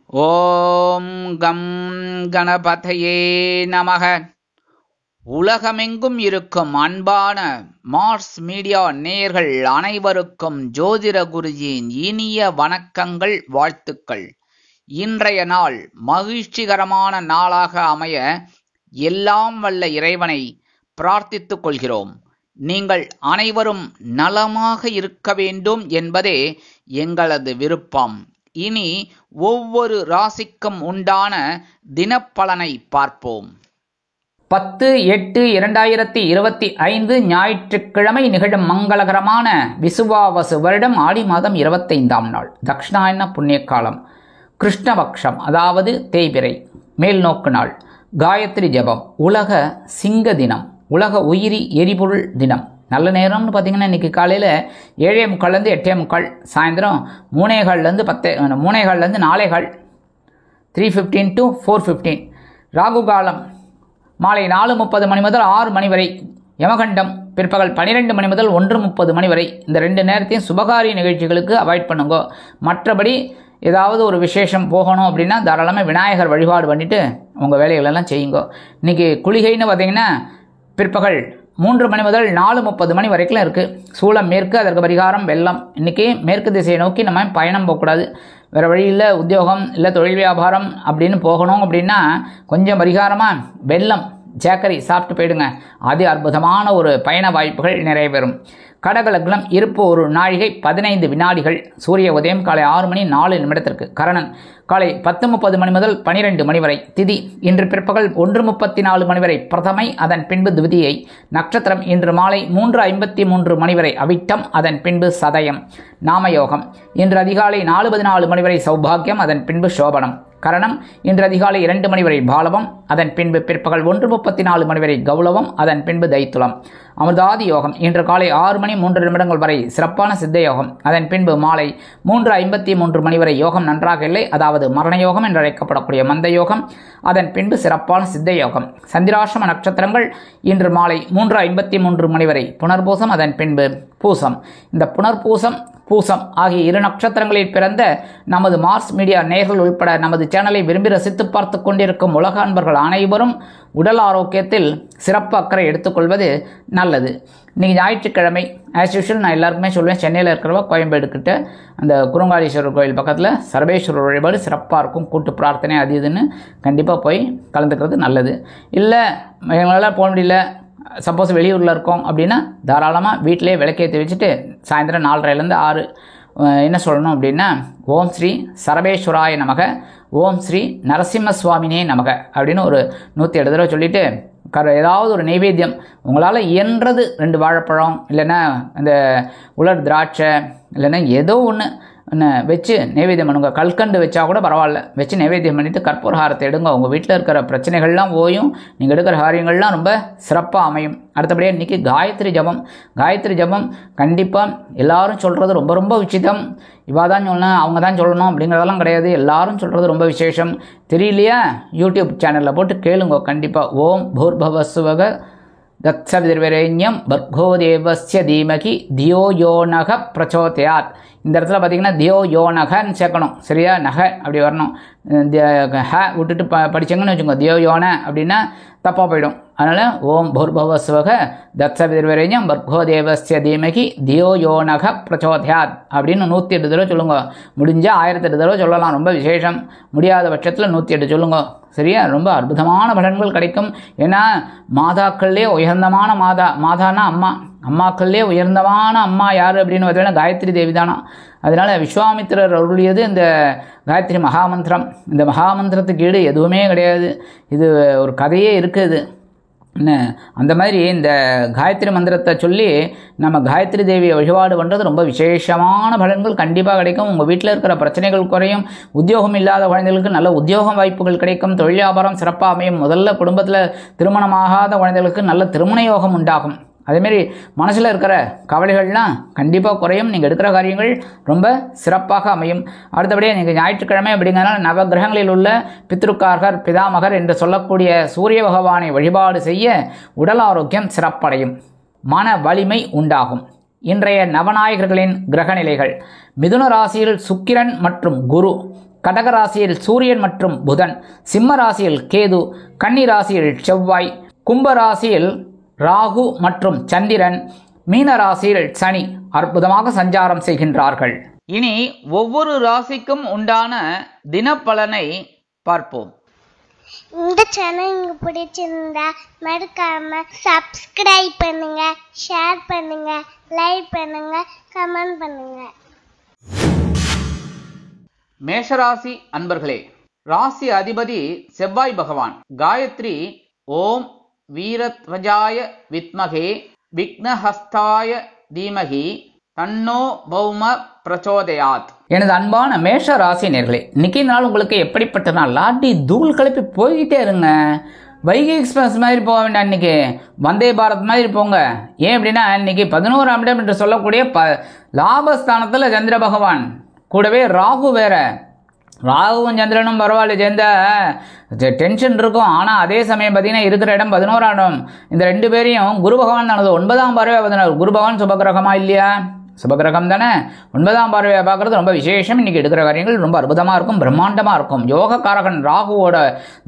ஓம் come கணபதையே நமக. உலகமெங்கும் இருக்கும் அன்பான மார்ஸ் மீடியா நேயர்கள் அனைவருக்கும் ஜோதிட குருஜியின் இனிய வணக்கங்கள், வாழ்த்துக்கள். இன்றைய நாள் மகிழ்ச்சிகரமான நாளாக அமைய எல்லாம் வல்ல இறைவனை பிரார்த்தித்துக் கொள்கிறோம். நீங்கள் அனைவரும் நலமாக இருக்க வேண்டும் என்பதே எங்களது விருப்பம். இனி ஒவ்வொரு ராசிக்கும் உண்டான தினப்பலனை பார்ப்போம். 10/8/2025 ஞாயிற்றுக்கிழமை நிகழும் மங்களகரமான விசுவாவசு வருடம் ஆடி மாதம் 25ஆம் நாள், தக்ஷணாயன புண்ணிய காலம், கிருஷ்ணபக்ஷம், அதாவது தேய்பிறை, மேல்நோக்கு நாள், காயத்ரி ஜபம், உலக சிங்க தினம், உலக உயிரி எரிபொருள் தினம். நல்ல நேரம்னு பார்த்தீங்கன்னா இன்றைக்கி காலையில் 7:45 8:45, சாயந்தரம் 3:15 3:15 4:15, 3:15 to 4:15. ராகு காலம் மாலை 4:30 மணி முதல் 6 மணி வரை. யமகண்டம் பிற்பகல் 12 மணி முதல் 1:30 மணி வரை. இந்த 2 நேரத்தையும் சுபகாரிய நிகழ்ச்சிகளுக்கு அவாய்ட் பண்ணுங்க. மற்றபடி ஏதாவது ஒரு விசேஷம் போகணும் அப்படின்னா தாராளமாக விநாயகர் வழிபாடு பண்ணிவிட்டு உங்கள் வேலைகளெல்லாம் செய்யுங்க. இன்றைக்கி குளிகைன்னு பார்த்தீங்கன்னா பிற்பகல் 3 மணி முதல் 4:30 மணி வரைக்கும் இருக்குது. சூளம் மேற்கு, அதற்கு பரிகாரம் வெள்ளம். இன்றைக்கி மேற்கு திசையை நோக்கி நம்ம பயணம் போகக்கூடாது. வேறு வழியில் உத்தியோகம் இல்லை தொழில் வியாபாரம் அப்படின்னு போகணும் அப்படின்னா கொஞ்சம் பரிகாரமாக வெள்ளம் ஜாக்கரி சாப்பிட்டு போயிடுங்க. அது அற்புதமான ஒரு பயண வாய்ப்புகள் நிறைவேறும். கடகலக்னம் இருப்பு 1 நாழிகை 15 வினாடிகள். சூரிய உதயம் காலை 6 மணி 4 நிமிடத்திற்கு. கரணன் காலை 10:30 மணி முதல் 12 மணி வரை. திதி இன்று பிற்பகல் 1:34 மணி வரை பிரதமை, அதன் பின்பு துவிதியை. நட்சத்திரம் இன்று மாலை 3:53 மணி வரை அவிட்டம், அதன் பின்பு சதயம். நாமயோகம் இன்று அதிகாலை 4:14 மணி வரை சௌபாகியம், அதன் பின்பு சோபனம். கரணம் இன்று அதிகாலை 2 மணி வரை பாலவம், அதன் பின்பு பிற்பகல் 1:34 மணி வரை கௌளவம், அதன் பின்பு தைத்துளம். அமிர்தாதி யோகம் இன்று காலை 6 மணி 3 நிமிடங்கள் வரை சிறப்பான சித்த யோகம், அதன் பின்பு மாலை 3:53 மணி வரை யோகம் நன்றாக இல்லை, அதாவது மரணயோகம் என்று அழைக்கப்படக்கூடிய மந்த யோகம், அதன் பின்பு சிறப்பான சித்த யோகம். சந்திராசிரம நட்சத்திரங்கள் இன்று மாலை 3:53 மணி வரை புனர்பூசம், அதன் பின்பு பூசம். இந்த புனர்பூசம் பூசம் ஆகிய 2 நட்சத்திரங்களில் பிறந்த நமது மார்ஸ் மீடியா நேயர்கள் உட்பட நமது சேனலை விரும்பி ரசித்து பார்த்து கொண்டிருக்கும் உலக அன்பர்கள் அனைவரும் உடல் ஆரோக்கியத்தில் சிறப்பு அக்கறை எடுத்துக்கொள்வது நல்லது. இன்றைக்கி ஞாயிற்றுக்கிழமை ஆஸ் யூஷுவல் நான் எல்லாருக்குமே சொல்லுவேன், சென்னையில் இருக்கிறவங்க கோயம்பேடுக்கிட்ட அந்த குருங்காலீஸ்வரர் கோயில் பக்கத்தில் சர்வேஸ்வரர் வழிபாடு சிறப்பாக இருக்கும். கூட்டு பிரார்த்தனை அது இதுன்னு கண்டிப்பாக போய் கலந்துக்கிறது நல்லது. இல்லை எங்களால் போக முடியல, சப்போஸ் வெளியூரில் இருக்கோம் அப்படின்னா தாராளமாக வீட்டிலே விளக்கேற்றி வச்சுட்டு சாயந்தரம் 4:30லேருந்து 6 என்ன சொல்லணும் அப்படின்னா ஓம் ஸ்ரீ சரபேஸ்வராய நமக, ஓம் ஸ்ரீ நரசிம்ம சுவாமினே நமக அப்படின்னு ஒரு 107 தடவை சொல்லிவிட்டு ஏதாவது ஒரு நைவேத்தியம் உங்களால் இயன்றது 2 வாழைப்பழம் இல்லைன்னா இந்த உலர் திராட்சை இல்லைன்னா ஏதோ ஒன்று வச்சு நைவேத்தியம் பண்ணுங்க. கல்கண்டு வச்சா கூட பரவாயில்ல, வச்சு நைவேத்தியம் பண்ணிவிட்டு கற்பூரஹாரத்தை எடுங்க. உங்கள் வீட்டில் இருக்கிற பிரச்சனைகள்லாம் ஓயும், நீங்கள் எடுக்கிற காரியங்கள்லாம் ரொம்ப சிறப்பாக அமையும். அடுத்தபடியாக இன்றைக்கி காயத்ரி ஜபம். காயத்ரி ஜபம் கண்டிப்பாக எல்லாரும் சொல்கிறது ரொம்ப ரொம்ப உச்சிதம். இவா தான் சொல்லணும் அவங்க தான் சொல்லணும் அப்படிங்கிறதெல்லாம் கிடையாது. எல்லாரும் சொல்கிறது ரொம்ப விசேஷம். தெரியலையா யூடியூப் சேனலில் போட்டு கேளுங்க. கண்டிப்பாக ஓம் பூர்பவஸ்வக தத்சவிதிர்வரேண்யம் பர்கோ தேவஸ்ய தீமகி தியோ யோனக பிரச்சோதயாத். இந்த இடத்துல பார்த்தீங்கன்னா தியோ யோனகன்னு சேர்க்கணும், சரியா? நகை அப்படி வரணும். ஹ விட்டுட்டு படித்தங்கன்னு வச்சுக்கோங்க, தியோ யோன அப்படின்னா தப்பாக போயிடும். அதனால் ஓம் பூர்பவஸ்வக தத்சவிதிர்வரேண்யம் பர்கோ தேவஸ்ய தீமகி தியோ யோனக பிரச்சோதயாத் அப்படின்னு 108 தடவை சொல்லுங்க. முடிஞ்சால் 1008 தடவை சொல்லலாம், ரொம்ப விசேஷம். முடியாத பட்சத்தில் 108 சொல்லுங்க, சரியா? ரொம்ப அற்புதமான பலன்கள் கிடைக்கும். ஏன்னா மாதாக்கள்லே உயர்ந்தமான மாதானா அம்மா, அம்மாக்கள்லே உயர்ந்தமான அம்மா யார் அப்படின்னு பார்த்தீங்கன்னா காயத்ரி தேவி தானா. அதனால் விஸ்வாமித்திரர் அருளியது இந்த காயத்ரி மகாமந்திரம். இந்த மகாமந்திரத்துக்கு ஈடு எதுவுமே கிடையாது. இது ஒரு கதையே இருக்குது. என்ன அந்த மாதிரி இந்த காயத்ரி மந்திரத்தை சொல்லி நம்ம காயத்ரி தேவியை வழிபாடு பண்ணுறது ரொம்ப விசேஷமான பலன்கள் கண்டிப்பாக கிடைக்கும். உங்கள் வீட்டில் இருக்கிற பிரச்சனைகள் குறையும். உத்தியோகம் இல்லாத குழந்தைகளுக்கு நல்ல உத்தியோகம் வாய்ப்புகள் கிடைக்கும். தொழில் வியாபாரம் சிறப்பாக அமையும். முதல்ல குடும்பத்தில் திருமணமாகாத குழந்தைகளுக்கு நல்ல திருமண யோகம் உண்டாகும். அதேமாரி மனசில் இருக்கிற கவலைகள்லாம் கண்டிப்பாக குறையும். நீங்கள் எடுக்கிற காரியங்கள் ரொம்ப சிறப்பாக அமையும். அடுத்தபடியாக நீங்கள் ஞாயிற்றுக்கிழமை அப்படிங்கிறனால நவகிரகங்களில் உள்ள பித்ருக்காரகர் பிதாமகர் என்று சொல்லக்கூடிய சூரிய பகவானை வழிபாடு செய்ய உடல் ஆரோக்கியம் சிறப்படையும், மன வலிமை உண்டாகும். இன்றைய நவநாயகர்களின் கிரகநிலைகள்: மிதுன ராசியில் சுக்கிரன் மற்றும் குரு, கடக ராசியில் சூரியன் மற்றும் புதன், சிம்ம ராசியில் கேது, கன்னி ராசியில் செவ்வாய், கும்ப ராசியில் ராகு மற்றும் சந்திரன், மீன ராசியில் சனி அற்புதமாக சஞ்சாரம் செய்கின்றார்கள். இனி ஒவ்வொரு ராசிக்கும் உண்டான தினப்பலனை பார்ப்போம். இந்த சேனல் உங்களுக்கு பிடிச்சிருந்தா மறக்காம சப்ஸ்கிரைப் பண்ணுங்க, ஷேர் பண்ணுங்க, லைக் பண்ணுங்க, கமெண்ட் பண்ணுங்க. மேஷராசி அன்பர்களே, ராசி அதிபதி செவ்வாய் பகவான். காயத்ரி ஓம் வீரத்வஜாய வித்மகே விக்னஹஸ்தாய தீமகி தன்னோ பௌம பிரச்சோதயாத். எனது அன்பான மேஷ ராசி நேர்களே, இன்னைக்கு நாள் உங்களுக்கு எப்படிப்பட்ட நாள்? லாட்டி தூள் கிளப்பி போய்கிட்டே இருங்க. வைகை எக்ஸ்பிரஸ் மாதிரி போக வேண்டாம், இன்னைக்கு வந்தே பாரத் மாதிரி போங்க. ஏன் அப்படின்னா இன்னைக்கு 11ஆம் இடம் என்று சொல்லக்கூடிய லாபஸ்தானத்தில் சந்திர பகவான், கூடவே ராகு வேற. ராகுவும் சந்திரனும் பரவாயில்ல, சேர்ந்த டென்ஷன் இருக்கும். ஆனால் அதே சமயம் பார்த்தீங்கன்னா இருக்கிற இடம் 11ஆம் இடம். இந்த ரெண்டு பேரையும் குரு பகவான் தானது 9ஆம் பார்வையாக 16. குரு பகவான் சுபகிரகமா இல்லையா? சுபகிரகம் தானே. 9ஆம் பார்வையை பார்க்கறது ரொம்ப விசேஷம். இன்னைக்கு எடுக்கிற காரியங்கள் ரொம்ப அற்புதமாக இருக்கும், பிரம்மாண்டமாக இருக்கும். யோகக்காரகன் ராகுவோட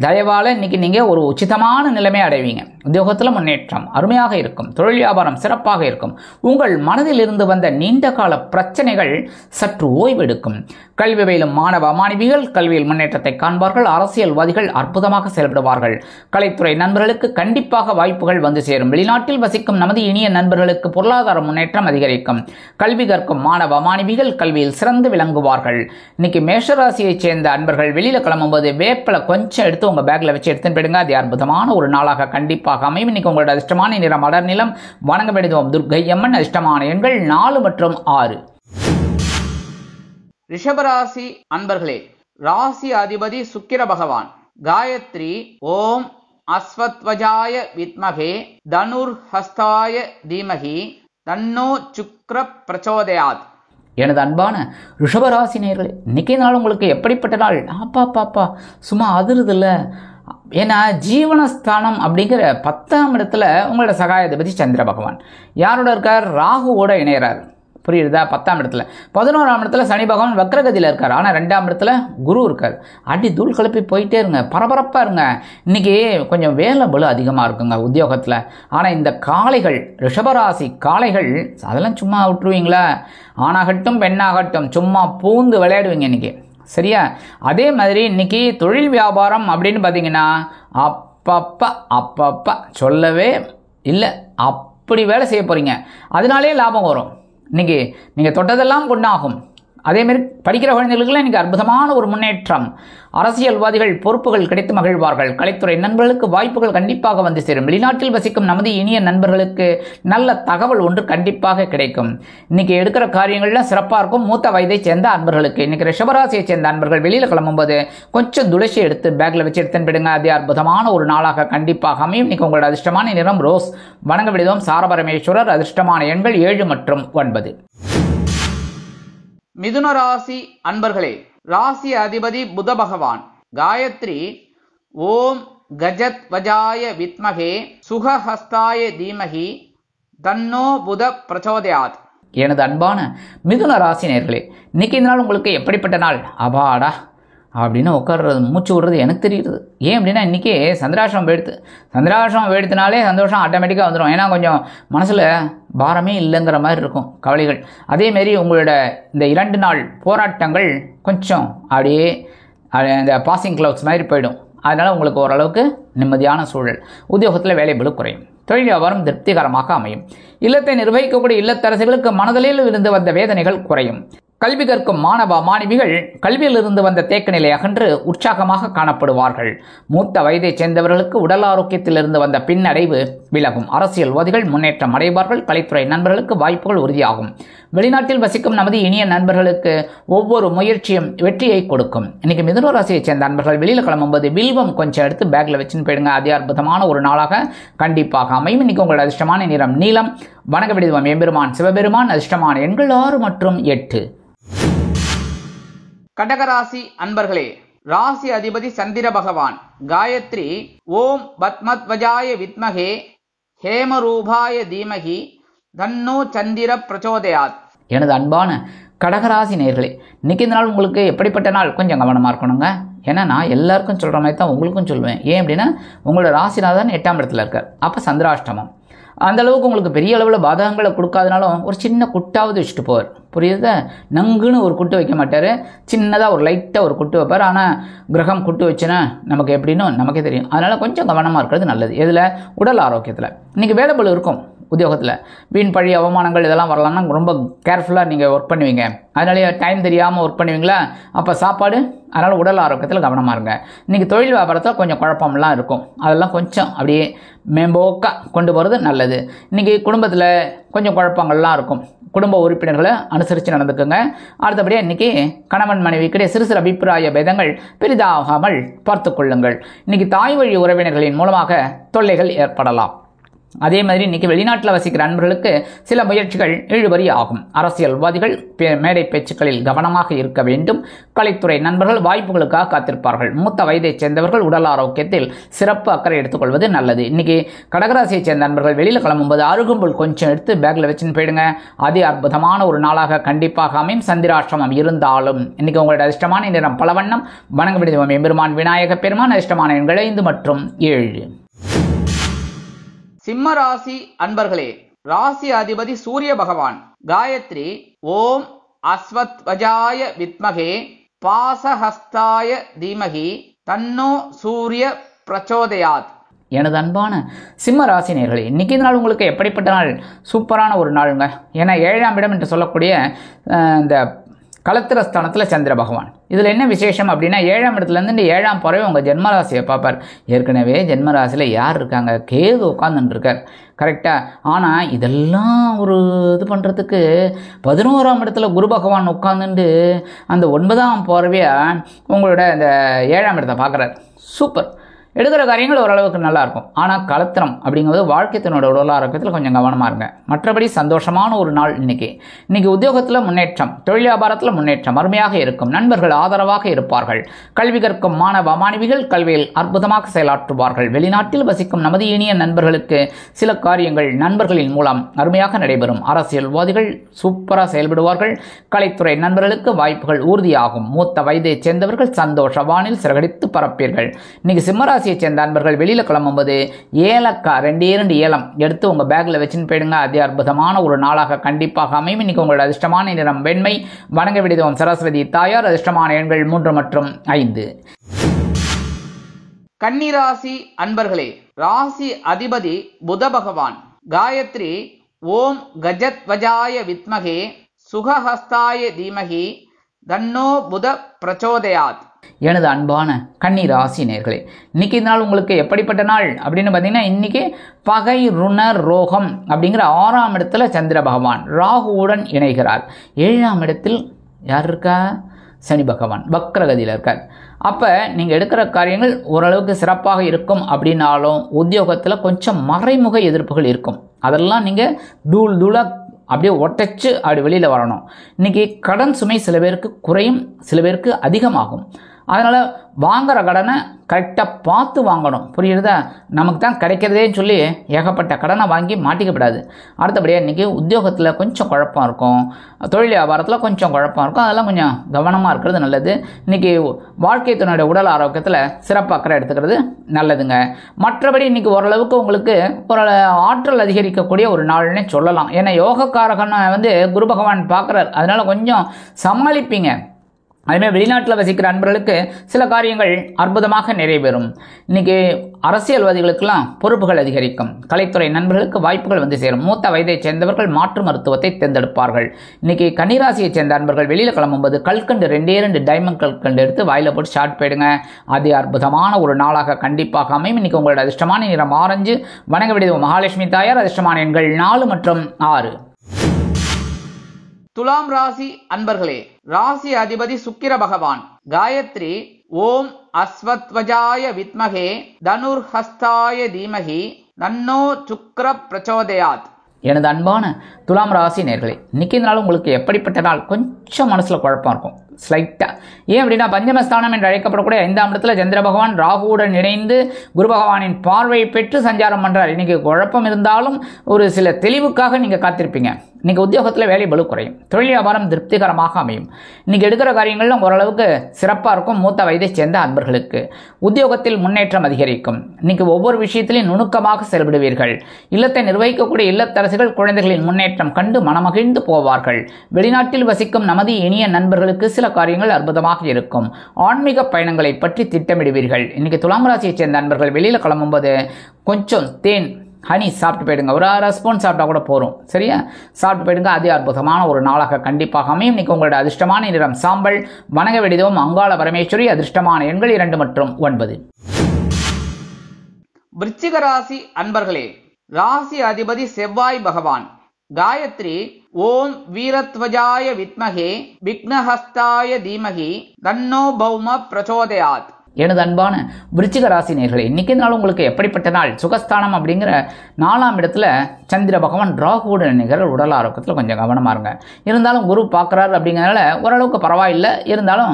தயவால் இன்னைக்கு நீங்கள் ஒரு உச்சிதமான நிலைமை அடைவீங்க. உத்தியோகத்தில் முன்னேற்றம் அருமையாக இருக்கும். தொழில் வியாபாரம் சிறப்பாக இருக்கும். உங்கள் மனதில் இருந்து வந்த நீண்ட கால பிரச்சனைகள் சற்று ஓய்வெடுக்கும். கல்வி பயிலும் மாணவ மாணவிகள் கல்வியில் முன்னேற்றத்தை காண்பார்கள். அரசியல்வாதிகள் அற்புதமாக செயல்படுவார்கள். கலைத்துறை நண்பர்களுக்கு கண்டிப்பாக வாய்ப்புகள் வந்து சேரும். வெளிநாட்டில் வசிக்கும் நமது இனிய நண்பர்களுக்கு பொருளாதார முன்னேற்றம் அதிகரிக்கும். கல்வி கற்கும் மாணவ மாணவிகள் கல்வியில் சிறந்து விளங்குவார்கள். இன்னைக்கு மேஷராசியைச் சேர்ந்த அன்பர்கள் வெளியில கிளம்பும்போது வேப்பலை கொஞ்சம் எடுத்து உங்க பேக்ல வச்சு எடுத்துன்னு போயிடுங்க. அது அற்புதமான ஒரு நாளாக கண்டிப்பாக அமையும். இன்னைக்கு உங்களோட அதிர்ஷ்டமான நிறம் அடர் நிலம். வணங்க வேண்டுவோம் துர்க்கை அம்மன். அதிர்ஷ்டமான எண்கள் 4 மற்றும் 6. ரிஷபராசி அன்பர்களே, ராசி அதிபதி சுக்கிர பகவான். காயத்ரி ஓம் அஸ்வத்வஜாய வித்மகே தனுர் ஹஸ்தாய தீமகி தன்னோ சுக்ர பிரச்சோதயாத். எனது அன்பான ரிஷபராசி நேயர்களே, இன்னைக்கு நாள் உங்களுக்கு எப்படிப்பட்ட நாள்? பாப்பா சும்மா அதிருதில்ல. ஏன்னா ஜீவனஸ்தானம் அப்படிங்கிற 10ஆம் இடத்துல உங்களோட சகாயாதிபதி சந்திர பகவான் யாரோட இருக்கார்? ராகுவோட இணையறார். புரியுதா? 10ஆம் இடத்துல. 11ஆம் இடத்துல சனி பகவான் வக்ரகதியில் இருக்கார். ஆனால் 2ஆம் இடத்துல குரு இருக்கார். அடி தூள் கிளப்பி போயிட்டே இருங்க, பரபரப்பாக இருங்க. இன்னைக்கு கொஞ்சம் வேலை பளு அதிகமாக இருக்குங்க உத்தியோகத்தில். ஆனால் இந்த காளைகள், ரிஷபராசி காளைகள், அதெல்லாம் சும்மா விட்டுருவீங்களா? ஆணாகட்டும் பெண்ணாகட்டும் சும்மா பூந்து விளையாடுவீங்க இன்னைக்கு, சரியா? அதே மாதிரி இன்னைக்கு தொழில் வியாபாரம் அப்படின்னு பார்த்தீங்கன்னா அப்பப்ப சொல்லவே இல்லை, அப்படி வேலை செய்ய போகிறீங்க. அதனாலே லாபம் வரும். இன்னைக்கு நீங்கள் தொட்டதெல்லாம் கொண்டாகும். அதேமாரி படிக்கிற குழந்தைகளுக்கெல்லாம் இன்றைக்கி அற்புதமான ஒரு முன்னேற்றம். அரசியல்வாதிகள் பொறுப்புகள் கிடைத்து மகிழ்வார்கள். கலைத்துறை நண்பர்களுக்கு வாய்ப்புகள் கண்டிப்பாக வந்து சேரும். வெளிநாட்டில் வசிக்கும் நமது இனிய நண்பர்களுக்கு நல்ல தகவல் ஒன்று கண்டிப்பாக கிடைக்கும். இன்றைக்கி எடுக்கிற காரியங்கள்லாம் சிறப்பாக இருக்கும். மூத்த வயதை சேர்ந்த அன்பர்களுக்கு, இன்றைக்கி ரிஷபராசியை சேர்ந்த அன்பர்கள் வெளியில் கிளம்பும்போது கொஞ்சம் துளசி எடுத்து பேக்கில் வச்சு எடுத்துன்னு போயிடுங்க. அது அற்புதமான ஒரு நாளாக கண்டிப்பாக அமையும். இன்றைக்கி உங்களோட அதிர்ஷ்டமான நிறம் ரோஸ். வணங்க விடுவோம் சாரபரமேஸ்வரர். அதிர்ஷ்டமான எண்கள் 7 மற்றும் 9. மிதுன ராசி அன்பர்களே, ராசி அதிபதி புத பகவான். காயத்ரி ஓம் கஜத் வஜாய வித்மகே சுகஹஸ்தாய தீமகி தன்னோ புத பிரச்சோதயாத். எனது அன்பான மிதுன ராசி நேயர்களே, இன்னைக்கு இந்த நாள் உங்களுக்கு எப்படிப்பட்ட நாள்? அபாடா அப்படின்னு உட்கார்றது, மூச்சு விடுறது எனக்கு தெரியுது. ஏன் அப்படின்னா இன்றைக்கி சந்திராசிரமம் வேடுத்தினாலே சந்தோஷம் ஆட்டோமேட்டிக்காக வந்துடும். ஏன்னா கொஞ்சம் மனசில் பாரமே இல்லைங்கிற மாதிரி இருக்கும், கவலைகள். அதேமாரி உங்களோட இந்த 2 நாள் போராட்டங்கள் கொஞ்சம் அப்படியே இந்த பாசிங் கிளவுட்ஸ் மாதிரி போயிடும். அதனால் உங்களுக்கு ஓரளவுக்கு நிம்மதியான சூழல். உத்தியோகத்தில் வேலை பளு குறையும். தொழில் வியாபாரம் திருப்திகரமாக அமையும். இல்லத்தை நிர்வகிக்கக்கூடிய இல்லத்தரசிகளுக்கு மனதில் இருந்து வந்த வேதனைகள் குறையும். கல்வி கற்கும் மாணவ மாணவிகள் கல்வியில் இருந்து வந்த தேக்க நிலை அகன்று உற்சாகமாக காணப்படுவார்கள். மூத்த வயதைச் சேர்ந்தவர்களுக்கு உடல் ஆரோக்கியத்திலிருந்து வந்த பின்னடைவு விலகும். அரசியல்வாதிகள் முன்னேற்றம் அடைவார்கள். கலைத்துறை நண்பர்களுக்கு வாய்ப்புகள் உறுதியாகும். வெளிநாட்டில் வசிக்கும் நமது இனிய நண்பர்களுக்கு ஒவ்வொரு முயற்சியும் வெற்றியை கொடுக்கும். இன்னைக்கு மிதுன ராசியைச் சேர்ந்த நண்பர்கள் வெளியில் கிளம்பும்போது வில்வம் கொஞ்சம் எடுத்து பேக்கில் வச்சுன்னு போயிடுங்க. அது அற்புதமான ஒரு நாளாக கண்டிப்பாக அமையும். இன்னைக்கு உங்களோட அதிர்ஷ்டமான நிறம் நீலம். வணங்க விடுவோம் எம்பெருமான் சிவபெருமான். அதிர்ஷ்டமான எண்கள் 6 மற்றும் 8. கடகராசி அன்பர்களே, ராசி அதிபதி சந்திர பகவான். காயத்ரி ஓம் பத்மத்வஜாய வித்மகே ஹேமரூபாய தீமகி தன்னோ சந்திர பிரச்சோதயாத். எனது அன்பான கடகராசி நேயர்களே, இன்றைக்கி இந்த நாள் உங்களுக்கு எப்படிப்பட்ட நாள்? கொஞ்சம் கவனமாக இருக்கணுங்க. ஏன்னா நான் எல்லாருக்கும் சொல்கிற மாதிரி தான் உங்களுக்கும் சொல்லுவேன். ஏன் அப்படின்னா உங்களோட ராசிநாதன் 8ஆம் இடத்துல இருக்கார். அப்போ சந்திராஷ்டமம் அந்தளவுக்கு உங்களுக்கு பெரிய அளவில் பாதகங்களை கொடுக்காதனாலும் ஒரு சின்ன குட்டாவது வச்சுட்டு போவார். புரியுதா? நங்குன்னு ஒரு குட்டு வைக்க மாட்டார், சின்னதாக ஒரு லைட்டாக ஒரு குட்டு வைப்பார். ஆனால் கிரகம் குட்டு வச்சுன்னா நமக்கு எப்படின்னு நமக்கே தெரியும். அதனால் கொஞ்சம் கவனமாக இருக்கிறது நல்லது. இதில் உடல் ஆரோக்கியத்தில் இன்றைக்கி வேலைபளு இருக்கும். உத்தியோகத்தில் வீண் பழி அவமானங்கள் இதெல்லாம் வரலாம்னா ரொம்ப கேர்ஃபுல்லாக நீங்கள் ஒர்க் பண்ணுவீங்க. அதனாலேயே டைம் தெரியாமல் ஒர்க் பண்ணுவீங்களா? அப்போ சாப்பாடு, அதனால் உடல் ஆரோக்கியத்தில் கவனமாக இருங்க. இன்றைக்கி தொழில் வியாபாரத்தில் கொஞ்சம் குழப்பம்லாம் இருக்கும். அதெல்லாம் கொஞ்சம் அப்படியே மேம்போக்காக கொண்டு போகிறது நல்லது. இன்றைக்கி குடும்பத்தில் கொஞ்சம் குழப்பங்கள்லாம் இருக்கும். குடும்ப உறுப்பினர்களை அனுசரித்து நடந்துக்குங்க. அடுத்தபடியாக இன்றைக்கி கணவன் மனைவிக்கிடையே சிறு சிறு அபிப்பிராய பேதங்கள் பெரிதாகாமல் பார்த்து கொள்ளுங்கள். இன்றைக்கி தாய் வழி உறவினர்களின் மூலமாக தொல்லைகள் ஏற்படலாம். அதே மாதிரி இன்றைக்கி வெளிநாட்டில் வசிக்கிற நண்பர்களுக்கு சில முயற்சிகள் இழுபறி ஆகும். அரசியல்வாதிகள் மேடை பேச்சுக்களில் கவனமாக இருக்க வேண்டும். கலைத்துறை நண்பர்கள் வாய்ப்புகளுக்காக காத்திருப்பார்கள். மூத்த வயதைச் சேர்ந்தவர்கள் உடல் ஆரோக்கியத்தில் சிறப்பு அக்கறை எடுத்துக்கொள்வது நல்லது. இன்றைக்கி கடகராசியைச் சேர்ந்த நண்பர்கள் வெளியில் கிளம்பும்போது அருகம்புல் கொஞ்சம் எடுத்து பேக்கில் வச்சுன்னு போயிடுங்க. அதி அற்புதமான ஒரு நாளாக கண்டிப்பாக அமையும். சந்திராஷ்டமம் இருந்தாலும் இன்றைக்கி உங்களோட அதிர்ஷ்டமான நிறம் பலவண்ணம். வணங்க வேண்டிய எம்பெருமான் விநாயக பெருமான். அதிர்ஷ்டமான எண்கள் 5 மற்றும் 7. சிம்ம ராசி அன்பர்களே, ராசி அதிபதி சூரிய பகவான். காயத்ரி ஓம் அஸ்வத்வஜாய வித்மகே பாசஹஸ்தாய தீமகி தன்னோ சூரிய பிரச்சோதயாத். எனது அன்பான சிம்ம ராசி நேயர்களே, இன்றைக்கி இந்த நாள் உங்களுக்கு எப்படிப்பட்ட நாள்? சூப்பரான ஒரு நாளுங்க. ஏன்னா 7ஆம் இடம் என்று சொல்லக்கூடிய இந்த களத்திரஸ்தானத்தில் சந்திர பகவான். இதில் என்ன விசேஷம் அப்படின்னா 7ஆம் இடத்துலேருந்து 7ஆம் பறவை உங்கள் ஜென்மராசியை பார்ப்பார். ஏற்கனவே ஜென்மராசியில் யார் இருக்காங்க? கேது உட்காந்துருக்கார். கரெக்டாக. ஆனால் இதெல்லாம் ஒரு இது பண்ணுறதுக்கு 11ஆம் இடத்துல குரு பகவான் உட்காந்துட்டு அந்த 9ஆம் பறவையாக உங்களோட இந்த 7ஆம் இடத்தை பார்க்குறார். சூப்பர். எடுக்கிற காரியங்கள் ஓரளவுக்கு நல்லாயிருக்கும். ஆனால் களத்திரம் அப்படிங்கிறது வாழ்க்கைத்தினோட உடல் ஆரோக்கியத்தில் கொஞ்சம் கவனமாக இருங்க. மற்றபடி சந்தோஷமான ஒரு நாள் இன்றைக்கி உத்தியோகத்தில் முன்னேற்றம், தொழில் வியாபாரத்தில் முன்னேற்றம் அருமையாக இருக்கும். நண்பர்கள் ஆதரவாக இருப்பார்கள். கல்வி கற்கும் மாணவ மாணவிகள் கல்வியில் அற்புதமாக செயலாற்றுவார்கள். வெளிநாட்டில் வசிக்கும் நமது இனிய நண்பர்களுக்கு சில காரியங்கள் நண்பர்களின் மூலம் அருமையாக நடைபெறும். அரசியல்வாதிகள் சூப்பராக செயல்படுவார்கள். கலைத்துறை நண்பர்களுக்கு வாய்ப்புகள் உறுதியாகும். மூத்த வயதைச் சேர்ந்தவர்கள் சந்தோஷ வானில் சிறகடித்து பரப்பீர்கள். இன்றைக்கி சிம்மராசி சேர்ந்த நண்பர்கள் வெளியில் கிளம்பும்போது ஏலக்காய் 2 ஏலம் எடுத்து உங்கள் பேக்கில் வச்சுன்னு போயிடுங்க. அதி அற்புதமான ஒரு நாளாக கண்டிப்பாக அமையும். இன்றைக்கி உங்களோட அதிர்ஷ்டமான நிறம் வெண்மை. வணங்க வேண்டியது சரஸ்வதி தாயார். அதிர்ஷ்டமான எண்கள் 3 மற்றும் 5. கன்னிராசி அன்பர்களே, ராசி அதிபதி புத பகவான். காயத்ரி ஓம் கஜத்வஜாய வித்மகே சுகஹஸ்தாய தீமகி தன்னோ புத பிரச்சோதயாத். எனது அன்பான கன்னி ராசி நேயர்களே, இன்றைக்கி இந்த நாள் உங்களுக்கு எப்படிப்பட்ட நாள் அப்படின்னு பார்த்தீங்கன்னா இன்றைக்கி பகை ருணர் ரோகம் அப்படிங்கிற 6ஆம் இடத்துல சந்திர பகவான் ராகுவுடன் இணைகிறார். 7ஆம் இடத்தில் யார் இருக்கா? சனி பகவான் வக்ரகதியில் இருக்கார். அப்போ நீங்கள் எடுக்கிற காரியங்கள் ஓரளவுக்கு சிறப்பாக இருக்கும். அப்படின்னாலும் உத்தியோகத்தில் கொஞ்சம் மறைமுக எதிர்ப்புகள் இருக்கும். அதெல்லாம் நீங்கள் தூளாக அப்படியே ஒட்டச்சு அப்படி வெளியில் வரணும். இன்றைக்கி கடன் சுமை சில பேருக்கு குறையும், சில பேருக்கு அதிகமாகும். அதனால் வாங்குகிற கடனை கரெக்டாக பார்த்து வாங்கணும். புரியுறதா? நமக்கு தான் கிடைக்கிறதேன்னு சொல்லி ஏகப்பட்ட கடனை வாங்கி மாட்டிக்கப்படாது. அடுத்தபடியாக இன்றைக்கி உத்தியோகத்தில் கொஞ்சம் குழப்பம் இருக்கும். தொழில் வியாபாரத்தில் கொஞ்சம் குழப்பம் இருக்கும். அதெல்லாம் கொஞ்சம் கவனமாக இருக்கிறது நல்லது. இன்றைக்கி வாழ்க்கை துணையோட உடல் ஆரோக்கியத்தில் சிறப்பு அக்கறை எடுத்துக்கிறது நல்லதுங்க. மற்றபடி இன்றைக்கி ஓரளவுக்கு உங்களுக்கு ஒரு ஆற்றல் அதிகரிக்கக்கூடிய ஒரு நாள்னே சொல்லலாம். ஏன்னா யோகக்காரகனை குரு பகவான் பார்க்குறார். அதனால் கொஞ்சம் சமாளிப்பீங்க. அதுமாதிரி வெளிநாட்டில் வசிக்கிற நண்பர்களுக்கு சில காரியங்கள் அற்புதமாக நிறைவேறும். இன்றைக்கி அரசியல்வாதிகளுக்கெல்லாம் பொறுப்புகள் அதிகரிக்கும். கலைத்துறை நண்பர்களுக்கு வாய்ப்புகள் சேரும். மூத்த வயதைச் சேர்ந்தவர்கள் மாற்று மருத்துவத்தை தேர்ந்தெடுப்பார்கள். இன்றைக்கி கன்னிராசியைச் சேர்ந்த நண்பர்கள் வெளியில் கிளம்பும்போது கல்கண்டு 2 டைமண்ட் கல்கண்டு எடுத்து வாயில் போட்டு ஷார்ட் போயிடுங்க. அது அற்புதமான ஒரு நாளாக கண்டிப்பாக அமையும். இன்றைக்கி உங்களோட அதிர்ஷ்டமான நிறம் ஆரஞ்சு. வணங்க வேண்டியது மகாலட்சுமி தாயார். அதிர்ஷ்டமான எண்கள் 4 மற்றும் 6. துலாம் ராசி அன்பர்களே, ராசி அதிபதி சுக்கிர பகவான். காயத்ரி ஓம் அஸ்வத்வஜாய வித்மகே தனுர்ஹஸ்தாய தீமகி தன்னோ சுக்கிர பிரச்சோதயாத். எனது அன்பான துலாம் ராசி நேயர்களே, இன்றைக்கி இந்த நாள் உங்களுக்கு எப்படிப்பட்ட நாள்? கொஞ்சம் மனசில் குழப்பம் இருக்கும். ஸ்லைட்டாக. ஏன் அப்படின்னா பஞ்சமஸ்தானம் என்று அழைக்கப்படக்கூடிய 5ஆம் இடத்துல சந்திர பகவான் ராகுவுடன் இணைந்து குரு பகவானின் பார்வையை பெற்று சஞ்சாரம் பண்ணுறார். இன்றைக்கி குழப்பம் இருந்தாலும் ஒரு சில தெளிவுக்காக நீங்கள் காத்திருப்பீங்க. இன்றைக்கி உத்தியோகத்தில் வேலை பளு குறையும், தொழில் வியாபாரம் திருப்திகரமாக அமையும். இன்றைக்கி எடுக்கிற காரியங்கள்லாம் ஓரளவுக்கு சிறப்பாக இருக்கும். மூத்த வயதை சேர்ந்த அன்பர்களுக்கு உத்தியோகத்தில் முன்னேற்றம் அதிகரிக்கும். இன்றைக்கி ஒவ்வொரு விஷயத்திலையும் நுணுக்கமாக செயல்படுவீர்கள். இல்லத்தை நிர்வகிக்கக்கூடிய இல்லத்தரசிகள் குழந்தைகளின் முன்னேற்றம் கண்டு மனமகிழ்ந்து போவார்கள். வெளிநாட்டில் வசிக்கும் நமது இனிய நண்பர்களுக்கு சில காரியங்கள் அற்புதமாக இருக்கும். ஆன்மீக பயணங்களை பற்றி திட்டமிடுவீர்கள். இன்றைக்கி துலாம் ராசியை சேர்ந்த நண்பர்கள் வெளியில் கிளம்பும்போது கொஞ்சம் தேன் ஹனி சாப்பிட்டு போயிடுங்க. ஒரு 1/2 ஸ்பூன் சாப்பிட்டா கூட போகிறோம், சரியா? சாப்பிட்டு போயிடுங்க. அதே அற்புதமான ஒரு நாளாக கண்டிப்பாக அமையும். இன்றைக்கி உங்களோட அதிர்ஷ்டமான நிறம் சாம்பல். வணங்க வெடிதவும் அங்காள பரமேஸ்வரி. அதிர்ஷ்டமான எண்கள் 2 மற்றும் 9. விருச்சிக ராசி அன்பர்களே, ராசி அதிபதி செவ்வாய் பகவான். காயத்ரி ஓம் வீரத்வஜாய வித்மகே விக்னஹஸ்தாய தீமகி தன்னோ பௌம பிரச்சோதயாத். எனது அன்பான விருச்சிக ராசி நேயர்களே, இன்றைக்கி நாள் உங்களுக்கு எப்படிப்பட்ட நாள்? சுகஸ்தானம் அப்படிங்கிற 4ஆம் இடத்துல சந்திர பகவான் ராகுவுடன் நிகழ உடல் ஆரோக்கியத்தில் கொஞ்சம் கவனமாக இருங்க. இருந்தாலும் குரு பார்க்குறாரு அப்படிங்கிறனால ஓரளவுக்கு பரவாயில்லை. இருந்தாலும்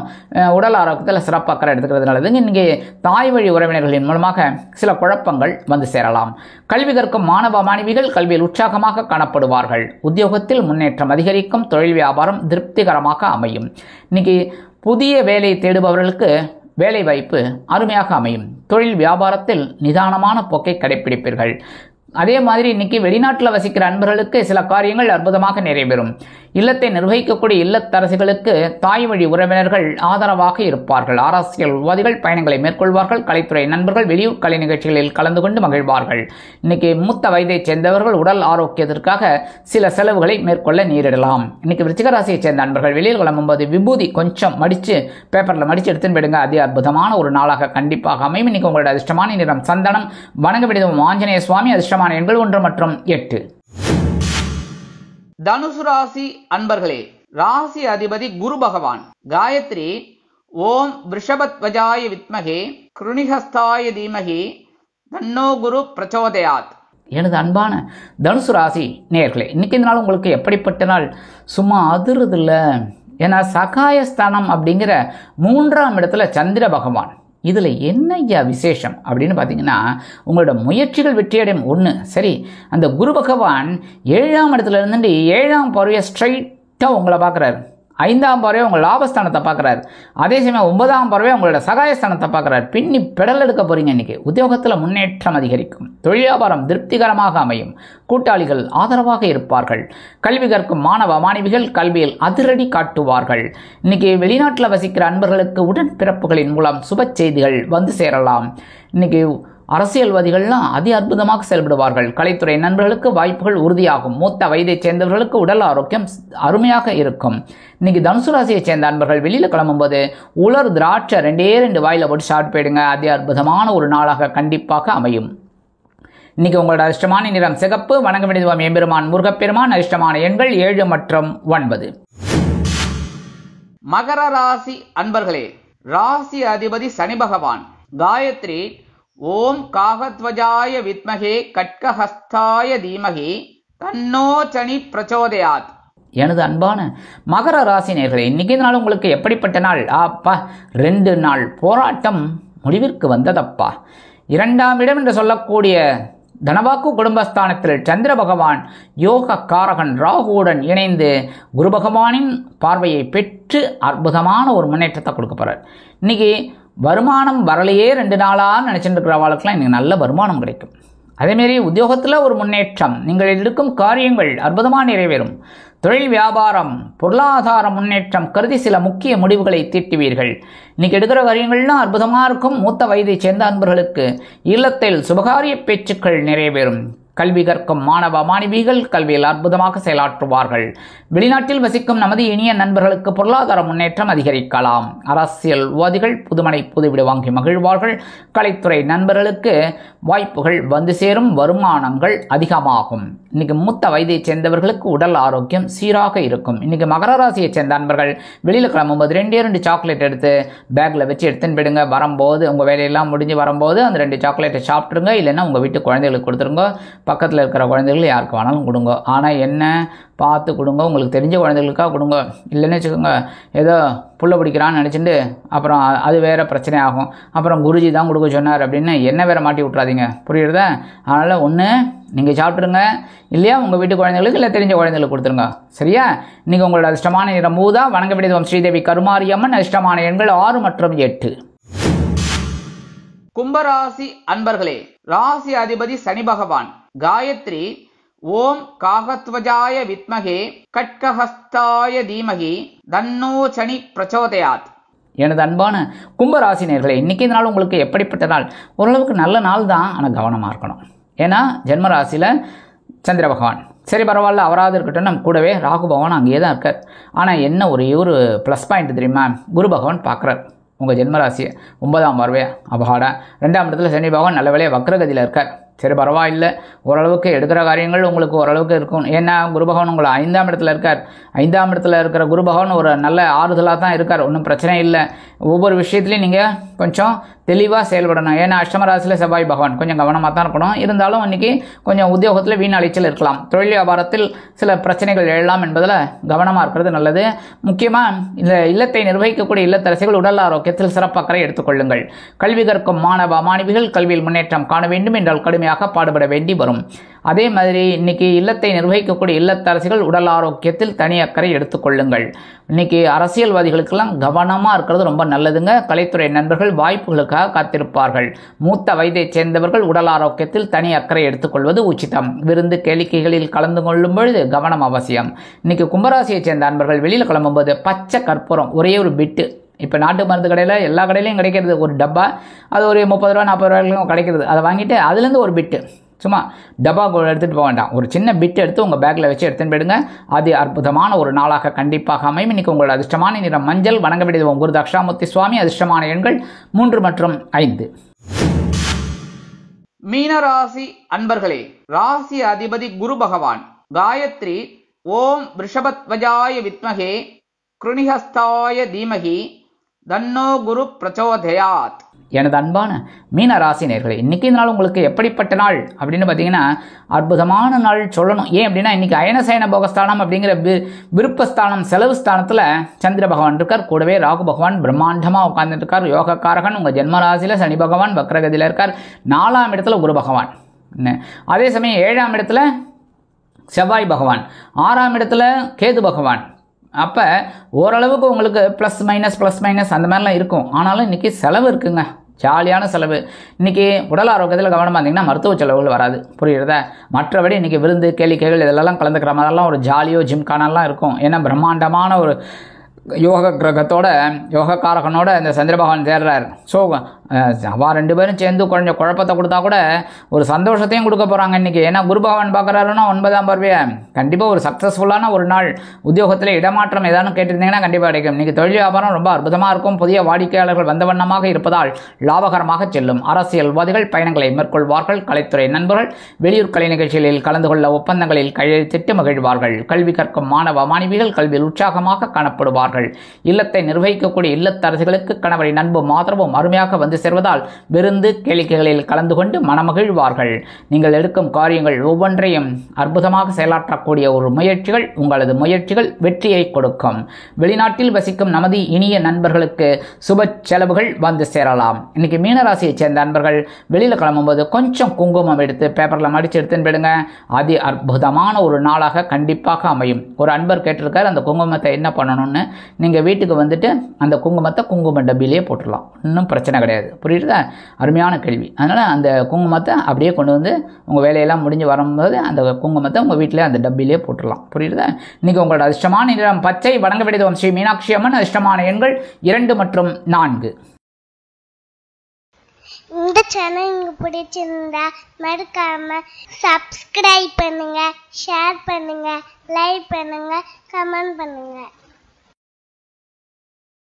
உடல் ஆரோக்கியத்தில் சிறப்பாக எடுத்துக்கிறது நல்லதுங்க. இன்றைக்கி தாய் வழி உறவினர்களின் மூலமாக சில குழப்பங்கள் வந்து சேரலாம். கல்வி கற்கும் மாணவ மாணவிகள் கல்வியில் உற்சாகமாக காணப்படுவார்கள். உத்தியோகத்தில் முன்னேற்றம் அதிகரிக்கும். தொழில் வியாபாரம் திருப்திகரமாக அமையும். இன்றைக்கி புதிய வேலை தேடுபவர்களுக்கு வேலை வாய்ப்பு அருமையாக அமையும். தொழில் வியாபாரத்தில் நிதானமான போக்கை கடைப்பிடிப்பீர்கள். அதே மாதிரி இன்றைக்கி வெளிநாட்டில் வசிக்கிற அன்பர்களுக்கு சில காரியங்கள் அற்புதமாக நிறைவேறும். இல்லத்தை நிர்வகிக்கக்கூடிய இல்லத்தரசிகளுக்கு தாய் வழி உறவினர்கள் ஆதரவாக இருப்பார்கள். அரசியல்வாதிகள் பயணங்களை மேற்கொள்வார்கள். கலைத்துறை நண்பர்கள் வெளியூர் கலை நிகழ்ச்சிகளில் கலந்து கொண்டு மகிழ்வார்கள். இன்றைக்கி மூத்த வயதைச் சேர்ந்தவர்கள் உடல் ஆரோக்கியத்திற்காக சில செலவுகளை மேற்கொள்ள நேரிடலாம். இன்றைக்கி விருச்சிக ராசியை சேர்ந்த நண்பர்கள் வெளியில் கிளம்பும்போது விபூதி கொஞ்சம் மடித்து பேப்பரில் மடித்து எடுத்துன்னு போயிடுங்க. அதே அற்புதமான ஒரு நாளாக கண்டிப்பாக அமையும். இன்றைக்கி உங்களோட அதிர்ஷ்டமான நிறம் சந்தனம். வணங்க விடுதவும் ஆஞ்சநேய சுவாமி. அதிர்ஷ்டமான எண்கள் 1 மற்றும் 8. தனுசு ராசி அன்பர்களே, ராசி அதிபதி குரு பகவான். காயத்ரி ஓம் விருஷபத்வஜாய வித்மகே கிருணிஹஸ்தாய தீமகி தன்னோ குரு பிரச்சோதயாத். எனது அன்பான தனுசு ராசி நேயர்களே, இன்றைக்கி இந்த நாள் உங்களுக்கு எப்படிப்பட்ட நாள்? சும்மா அதிருதில்ல. ஏன்னா சகாயஸ்தானம் அப்படிங்கிற 3ஆம் இடத்துல சந்திர பகவான். இதில் என்ன ஐயா விசேஷம் அப்படின்னு பார்த்தீங்கன்னா, உங்களோட முயற்சிகள் வெற்றியடையும். ஒன்று சரி, அந்த குரு பகவான் 7ஆம் இடத்துல இருந்துட்டு 7ஆம் பார்வையை ஸ்ட்ரைட்டாக உங்களை பார்க்குறாரு. 5ஆம் பார்வையை உங்கள் லாபஸ்தானத்தை பார்க்குறாரு. அதே சமயம் 9ஆம் பார்வையை உங்களோட சகாயஸ்தானத்தை பார்க்குறாரு. பின்னி பெடல் எடுக்க போகிறீங்க. இன்றைக்கி உத்தியோகத்தில் முன்னேற்றம் அதிகரிக்கும். தொழில் வியாபாரம் திருப்திகரமாக அமையும். கூட்டாளிகள் ஆதரவாக இருப்பார்கள். கல்வி கற்கும் மாணவ மாணவிகள் கல்வியில் அதிரடி காட்டுவார்கள். இன்றைக்கி வெளிநாட்டில் வசிக்கிற அன்பர்களுக்கு உடன்பிறப்புகளின் மூலம் சுப செய்திகள் வந்து சேரலாம். இன்றைக்கி அரசியல்வாதிகள்லாம் அதி அற்புதமாக செயல்படுவார்கள். கலைத்துறை நண்பர்களுக்கு வாய்ப்புகள் உறுதியாகும். மூத்த வயதைச் சேர்ந்தவர்களுக்கு உடல் ஆரோக்கியம் அருமையாக இருக்கும். இன்றைக்கி தனுசு ராசியைச் சேர்ந்த அன்பர்கள் வெளியில் கிளம்பும்போது உலர் திராட்சை 2 வாயில் போட்டு சாப்பிட்டு போயிடுங்க. அதி அற்புதமான ஒரு நாளாக கண்டிப்பாக அமையும். இன்றைக்கி உங்களோட அதிர்ஷ்டமான நிறம் சிகப்பு. வணங்க வேண்டியது எம்பெருமான் முருகப்பெருமான். அதிர்ஷ்டமான எண்கள் 7 மற்றும் 9. மகர ராசி அன்பர்களே, ராசி அதிபதி சனி பகவான். காயத்ரி ஓம் காகத்வஜாய வித்மகே கட்கஹஸ்தாய தீமகி தன்னோ சனி பிரச்சோதயாத். எனது அன்பான மகர ராசி நேயர்களே, இன்றைக்கி நாள் உங்களுக்கு எப்படிப்பட்ட நாள்? அப்பா 2 நாள் போராட்டம் முடிவிற்கு வந்ததப்பா. 2ஆம் இடம் என்று சொல்லக்கூடிய தனவாக்கு குடும்பஸ்தானத்தில் சந்திர பகவான் யோக காரகன் ராகுவுடன் இணைந்து குரு பகவானின் பார்வையை பெற்று அற்புதமான ஒரு முன்னேற்றத்தை கொடுக்க போகிறார். இன்றைக்கி வருமானம் வரலையே 2 நாளாக நினச்சிட்டு இருக்கிறவாளுக்கெல்லாம் இன்றைக்கி நல்ல வருமானம் கிடைக்கும். அதேமாரி உத்தியோகத்தில் ஒரு முன்னேற்றம். நீங்கள் எடுக்கும் காரியங்கள் அற்புதமாக நிறைவேறும். தொழில் வியாபாரம் பொருளாதார முன்னேற்றம் கருதி சில முக்கிய முடிவுகளை தீட்டுவீர்கள். இன்றைக்கி எடுக்கிற காரியங்கள்லாம் அற்புதமாக இருக்கும். மூத்த வயதைச் சேர்ந்த அன்பர்களுக்கு இல்லத்தில் சுபகாரிய பேச்சுக்கள் நிறைவேறும். கல்வி கற்கும் மாணவ மாணவிகள் கல்வியில் அற்புதமாக செயலாற்றுவார்கள். வெளிநாட்டில் வசிக்கும் நமது இனிய நண்பர்களுக்கு பொருளாதார முன்னேற்றம் அதிகரிக்கலாம். அரசியல்வாதிகள் புதுமனை புதுவிடு வாங்கி மகிழ்வார்கள். கலைத்துறை நண்பர்களுக்கு வாய்ப்புகள் வந்து சேரும். வருமானங்கள் அதிகமாகும். இன்றைக்கி மூத்த வயதைச் சேர்ந்தவர்களுக்கு உடல் ஆரோக்கியம் சீராக இருக்கும். இன்றைக்கி மகர ராசியை சேர்ந்த நண்பர்கள் வெளியில் கிளம்பும்போது 2 சாக்லேட் எடுத்து பேக்கில் வச்சு எடுத்துன்னு போயிடுங்க. வரும்போது உங்கள் வேலையெல்லாம் முடிஞ்சு வரும்போது அந்த 2 சாக்லேட்டை சாப்பிட்ருங்க. இல்லைன்னா உங்கள் வீட்டு குழந்தைகளுக்கு கொடுத்துருங்க. பக்கத்தில் இருக்கிற குழந்தைகள் யாருக்கு வேணாலும் கொடுங்க. ஆனால் என்ன பார்த்து கொடுங்க, உங்களுக்கு தெரிஞ்ச குழந்தைகளுக்காக கொடுங்க. இல்லைன்னு வச்சுக்கோங்க, ஏதோ புள்ள பிடிக்கிறான்னு நினச்சிட்டு அப்புறம் அது வேறு பிரச்சனை ஆகும். அப்புறம் குருஜி தான் கொடுக்க சொன்னார் அப்படின்னு என்ன வேறு மாட்டி விட்றாதீங்க, புரியுறதா? அதனால் ஒன்று நீங்கள் சாப்பிட்ருங்க, இல்லையா உங்கள் வீட்டு குழந்தைகளுக்கு இல்லை தெரிஞ்ச குழந்தைகளுக்கு கொடுத்துருங்க, சரியா? இன்றைக்கி உங்களோட அதிர்ஷ்டமான நிறம் ஊதா. வணங்க வேண்டியது ஸ்ரீதேவி கருமாரியம்மன். அதிர்ஷ்டமான எண்கள் 6 மற்றும் 8. கும்பராசி அன்பர்களே, ராசி அதிபதி சனி பகவான். காயத்ரி ஓம் காகத்வஜாய வித்மகே கட்கஹஸ்தாய தீமகி தன்னோ சனி பிரச்சோதயாத். எனது அன்பான கும்பராசினியர்களே, இன்றைக்கி இந்த நாள் உங்களுக்கு எப்படிப்பட்ட நாள்? ஓரளவுக்கு நல்ல நாள் தான், ஆனால் கவனமாக இருக்கணும். ஏன்னா ஜென்மராசியில் சந்திர பகவான், சரி பரவாயில்ல அவராது இருக்கட்டும், நம்ம கூடவே ராகு பகவான் அங்கேயே தான் இருக்கார். ஆனால் என்ன ஒரே ஒரு ப்ளஸ் பாயிண்ட் தெரியுமா? குரு பகவான் பார்க்குறார் உங்கள் ஜென்மராசியை 9ஆம் பார்வையா, அபகாடா. 2ஆம் இடத்துல சனி பகவான் நல்ல வேலையை வக்ரகதியில் இருக்கார். சரி பரவாயில்லை, ஓரளவுக்கு எடுக்கிற காரியங்கள் உங்களுக்கு ஓரளவுக்கு இருக்கும். ஏன்னா குரு பகவான் உங்களை 5ஆம் இடத்துல இருக்கார். 5ஆம் இடத்துல இருக்கிற குரு பகவான் ஒரு நல்ல ஆறுதலாக தான் இருக்கார், ஒன்றும் பிரச்சனை இல்லை. ஒவ்வொரு விஷயத்துலையும் நீங்கள் கொஞ்சம் தெளிவாக செயல்படணும். ஏன்னா அஷ்டமராசியில் செவ்வாய் பகவான், கொஞ்சம் கவனமாக தான் இருக்கணும். இருந்தாலும் இன்றைக்கி கொஞ்சம் உத்தியோகத்தில் வீண் அலைச்சல் இருக்கலாம். தொழில் வியாபாரத்தில் சில பிரச்சனைகள் எழலாம் என்பதில் கவனமாக இருக்கிறது நல்லது. முக்கியமாக இந்த இல்லத்தை நிர்வகிக்கக்கூடிய இல்லத்தரசிகள் உடல் ஆரோக்கியத்தில் சிறப்பாக எடுத்துக்கொள்ளுங்கள். கல்வி கற்கும் மாணவ மாணவிகள் கல்வியில் முன்னேற்றம் காண வேண்டும் என்றால் கடுமையாக பாடுபட வேண்டி வரும். அதே மாதிரி இன்றைக்கி இல்லத்தை நிர்வகிக்கக்கூடிய இல்லத்தரசிகள் உடல் ஆரோக்கியத்தில் தனி அக்கறை எடுத்துக்கொள்ளுங்கள். இன்றைக்கி அரசியல்வாதிகளுக்கெல்லாம் கவனமாக இருக்கிறது ரொம்ப நல்லதுங்க. கலைத்துறை நண்பர்கள் வாய்ப்புகளுக்காக காத்திருப்பார்கள். மூத்த வயதைச் சேர்ந்தவர்கள் உடல் ஆரோக்கியத்தில் தனி அக்கறை எடுத்துக்கொள்வது உச்சிதம். விருந்து கேளிக்கைகளில் கலந்து கொள்ளும் பொழுது கவனம் அவசியம். இன்றைக்கி கும்பராசியைச் சேர்ந்த நண்பர்கள் வெளியில் கிளம்பும்போது பச்சை கற்பூரம் ஒரே ஒரு பிட்டு, இப்போ நாட்டு மருந்து கடையில் எல்லா கடையிலையும் கிடைக்கிறது ஒரு டப்பா, அது ஒரு 30 ரூபா 40 ரூபாய்க்கும் கிடைக்கிறது. அதை வாங்கிட்டு அதுலேருந்து ஒரு பிட்டு, சும்மா டப்பா எடுத்துகிட்டு போக வேண்டாம், ஒரு சின்ன பிட் எடுத்து உங்கள் பேக்கில் வச்சு எடுத்துன்னு போயிடுங்க. அது அற்புதமான ஒரு நாளாக கண்டிப்பாக அமையும். இன்றைக்கி உங்களோட அதிர்ஷ்டமான நிறம் மஞ்சள். வணங்க வேண்டியது குரு தக்ஷாமூர்த்தி சுவாமி. அதிர்ஷ்டமான எண்கள் 3 மற்றும் 5. மீனராசி அன்பர்களே, ராசி அதிபதி குரு பகவான். காயத்ரி ஓம் ரிஷபத்வஜாய வித்மகே கிருணிஹஸ்தாய தீமகி தன்னோ குரு பிரச்சோதயாத். எனது அன்பான மீன ராசினியர்களே, இன்றைக்கி இந்த நாள் உங்களுக்கு எப்படிப்பட்ட நாள் அப்படின்னு பார்த்தீங்கன்னா அற்புதமான நாள் சொல்லணும். ஏன் அப்படின்னா இன்றைக்கி அயனசயன போகஸ்தானம் அப்படிங்கிற விருப்பஸ்தானம் செலவு ஸ்தானத்தில் சந்திர பகவான் இருக்கார். கூடவே ராகு பகவான் பிரம்மாண்டமாக உட்கார்ந்துட்டு இருக்கார். யோகக்காரகன் உங்கள் ஜென்மராசியில் சனி பகவான் வக்ரகதியில் இருக்கார். 4ஆம் இடத்துல குரு பகவான், அதே சமயம் 7ஆம் இடத்துல செவ்வாய் பகவான், 6ஆம் இடத்துல கேது பகவான். அப்போ ஓரளவுக்கு உங்களுக்கு ப்ளஸ் மைனஸ் அந்த மாதிரிலாம் இருக்கும். ஆனாலும் இன்றைக்கி செலவு இருக்குங்க, ஜாலியான செலவு. இன்றைக்கி உடல் ஆரோக்கியத்தில் கவனமாக இருந்தீங்கன்னா மருத்துவ செலவுகள் வராது, புரியுறதா? மற்றபடி இன்றைக்கி விருந்து கேளிக்கைகள் இதெல்லாம் கலந்துக்கிற மாதிரிலாம் ஒரு ஜாலியோ ஜிம்கானெல்லாம் இருக்கும். ஏன்னா பிரம்மாண்டமான ஒரு யோக கிரகத்தோட யோகக்காரகனோட இந்த சந்திர பகவான் சேர்றார். ஸோ அவள் 2 பேரும் சேர்ந்து கொஞ்சம் குழப்பத்தை கொடுத்தா கூட ஒரு சந்தோஷத்தையும் கொடுக்க போகிறாங்க இன்றைக்கி. ஏன்னா குரு பகவான் பார்க்குறாருன்னா 9ஆம் பார்வையை கண்டிப்பாக ஒரு சக்ஸஸ்ஃபுல்லான ஒரு நாள். உத்தியோகத்தில் இடமாற்றம் ஏதாவது கேட்டிருந்தீங்கன்னா கண்டிப்பாக கிடைக்கும். இன்றைக்கி தொழில் வியாபாரம் ரொம்ப அற்புதமாக இருக்கும். புதிய வாடிக்கையாளர்கள் வந்த வண்ணமாக இருப்பதால் லாபகரமாக செல்லும். அரசியல்வாதிகள் பயணங்களை மேற்கொள்வார்கள். கலைத்துறை நண்பர்கள் வெளியூர் கலை நிகழ்ச்சிகளில் கலந்து கொள்ள ஒப்பந்தங்களில் கையெழுத்திட்டு மகிழ்வார்கள். கல்வி கற்கும் மாணவ மாணவிகள் கல்வியில் உற்சாகமாக காணப்படுவார்கள். இல்லத்தை நிர்வகிக்கக்கூடிய இல்லத்தரசிகளுக்கு கணவரின் அன்பும் ஆதரவும் அருமையாக வந்து சேர்வதால் விருந்து கேளிக்கைகளில் கலந்து கொண்டு மனமகிழ்வார்கள். நீங்கள் எடுக்கும் காரியங்கள் ஒவ்வொன்றையும் அற்புதமாக செயலாற்றக்கூடிய ஒரு முயற்சிகள், உங்களது முயற்சிகள் வெற்றியை கொடுக்கும். வெளிநாட்டில் வசிக்கும் நமது இனிய நண்பர்களுக்கு சுப செலவுகள் வந்து சேரலாம். இன்னைக்கு மீனராசியைச் சேர்ந்த நண்பர்கள் வெளியில் கிளம்பும்போது கொஞ்சம் குங்குமம் எடுத்து பேப்பரில் மடித்து எடுத்துன்னு போயிடுங்க. அது அற்புதமான ஒரு நாளாக கண்டிப்பாக அமையும். ஒரு அன்பர் கேட்டிருக்கார், அந்த குங்குமத்தை என்ன பண்ணணும்னு. நீங்கள் வீட்டுக்கு வந்துட்டு அந்த குங்குமத்தை குங்கும டப்பிலேயே போட்டுடலாம், இன்னும் பிரச்சனை கிடையாது, புரியுதா? அருமையான கேள்வி. அதனால் அந்த குங்குமத்தை அப்படியே கொண்டு வந்து உங்கள் வேலையெல்லாம் முடிஞ்சு வரும்போது அந்த குங்குமத்தை உங்கள் வீட்டிலே அந்த டப்பிலே போட்டுடலாம், புரியுதா? இன்றைக்கி உங்களோட அதிர்ஷ்டமான நிறம் பச்சை. வணங்க வேண்டியது ஸ்ரீ மீனாட்சி அம்மன். அதிர்ஷ்டமான எண்கள் 2 மற்றும் 4. இந்த சேனல் உங்களுக்கு பிடிச்சிருந்தா மறக்காம சப்ஸ்கிரைப் பண்ணுங்க, ஷேர் பண்ணுங்க, லைக் பண்ணுங்க, கமெண்ட் பண்ணுங்க.